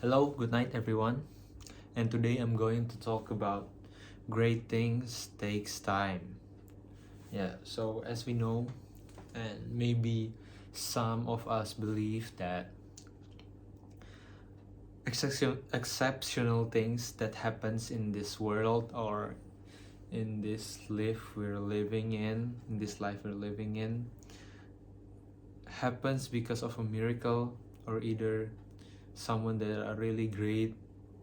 Hello, good night everyone. And today I'm going to talk about great things takes time. Yeah, so as we know, and maybe some of us believe that exceptional things that happens in this world or in this life we're living in this life we're living in happens because of a miracle or either someone that are really great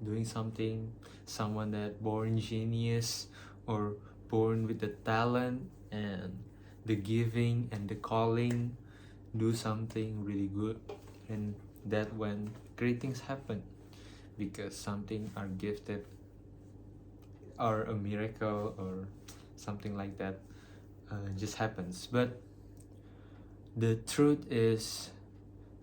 doing something, someone that born genius or born with the talent and the giving and the calling do something really good, and that when great things happen because something are gifted or a miracle or something like that just happens. But the truth is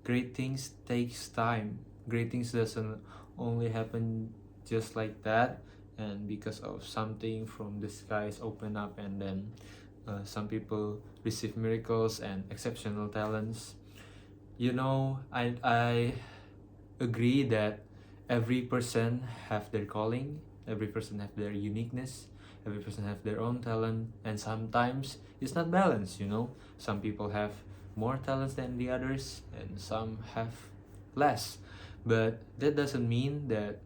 great things takes time. Great things doesn't only happen just like that, and because of something from the skies open up and then some people receive miracles and exceptional talents. I agree that every person have their calling, every person have their uniqueness, every person have their own talent, and sometimes it's not balanced. Some people have more talents than the others and some have less, but that doesn't mean that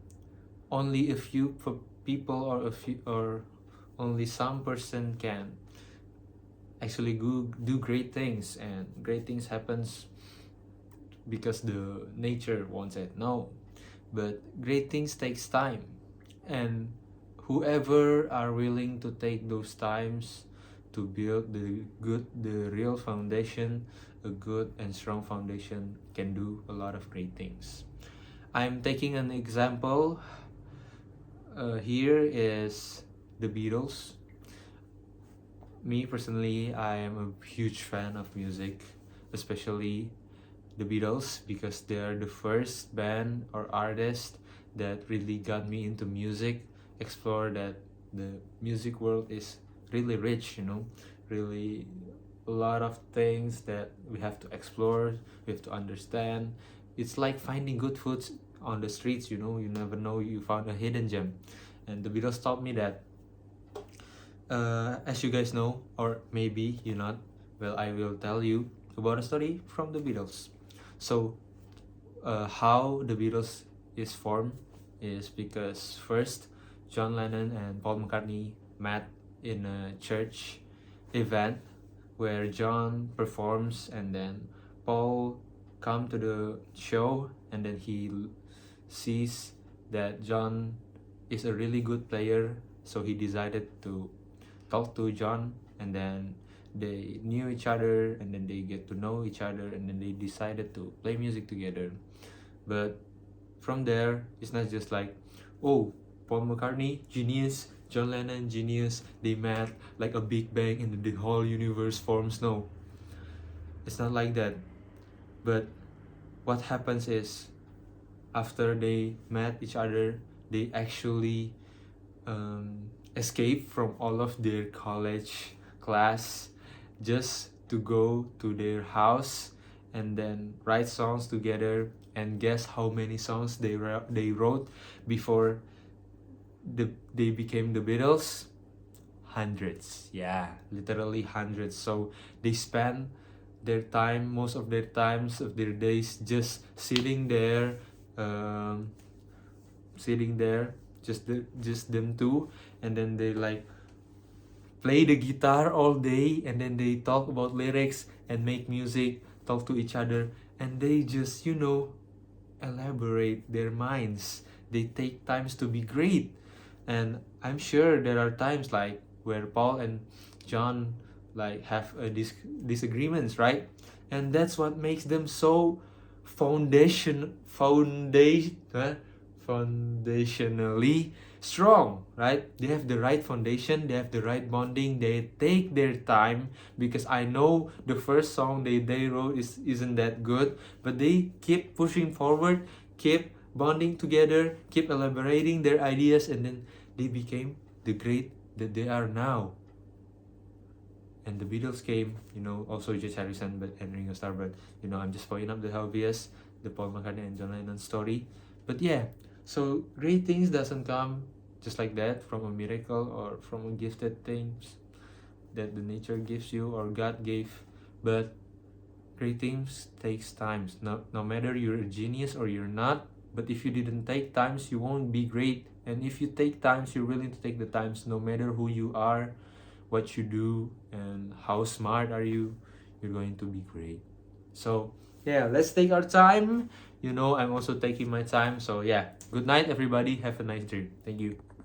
only a few people or a few or only some person can actually do great things, and great things happens because the nature wants it. No, but great things takes time, and whoever are willing to take those times to build the real foundation, a good and strong foundation, can do a lot of great things. I'm taking an example. Here is the Beatles. Me personally, I am a huge fan of music, especially the Beatles, because they are the first band or artist that really got me into music, explore that the music world is really rich, really a lot of things that we have to explore, we have to understand. It's like finding good foods on the streets, you never know you found a hidden gem. And the Beatles taught me that. As you guys know, or maybe you not, well, I will tell you about a story from the Beatles. So, how the Beatles is formed is because first, John Lennon and Paul McCartney met in a church event where John performs, and then Paul come to the show, and then he sees that John is a really good player, so he decided to talk to John, and then they knew each other, and then they get to know each other, and then they decided to play music together. But from there, it's not just like, oh, Paul McCartney, genius, John Lennon, genius, they met like a big bang and the whole universe forms. No, it's not like that. But what happens is, after they met each other, they actually escape from all of their college class just to go to their house and then write songs together. And guess how many songs they wrote before they became the Beatles? Hundreds. Yeah, literally hundreds. So they spend their time, most of their times of their days, just um, sitting there, just them two, and then they like play the guitar all day, and then they talk about lyrics and make music, talk to each other, and they just elaborate their minds. They take times to be great. And I'm sure there are times like where Paul and John like have a disagreements, right? And that's what makes them so foundationally strong, right? They have the right foundation, they have the right bonding, they take their time, because I know the first song they wrote isn't that good, but they keep pushing forward, keep bonding together, keep elaborating their ideas, and then they became the great that they are now. And the Beatles came, also George Harrison and Ringo Starr, but I'm just pointing up the obvious, the Paul McCartney and John Lennon story. But yeah, so great things doesn't come just like that from a miracle or from a gifted things that the nature gives you or God gave. But great things takes times. No matter you're a genius or you're not, but if you didn't take times, you won't be great. And if you take times, you're willing to take the times, no matter who you are, what you do, and how smart are you, you're going to be great. So yeah, let's take our time. I'm also taking my time. So yeah, good night, everybody. Have a nice dream. Thank you.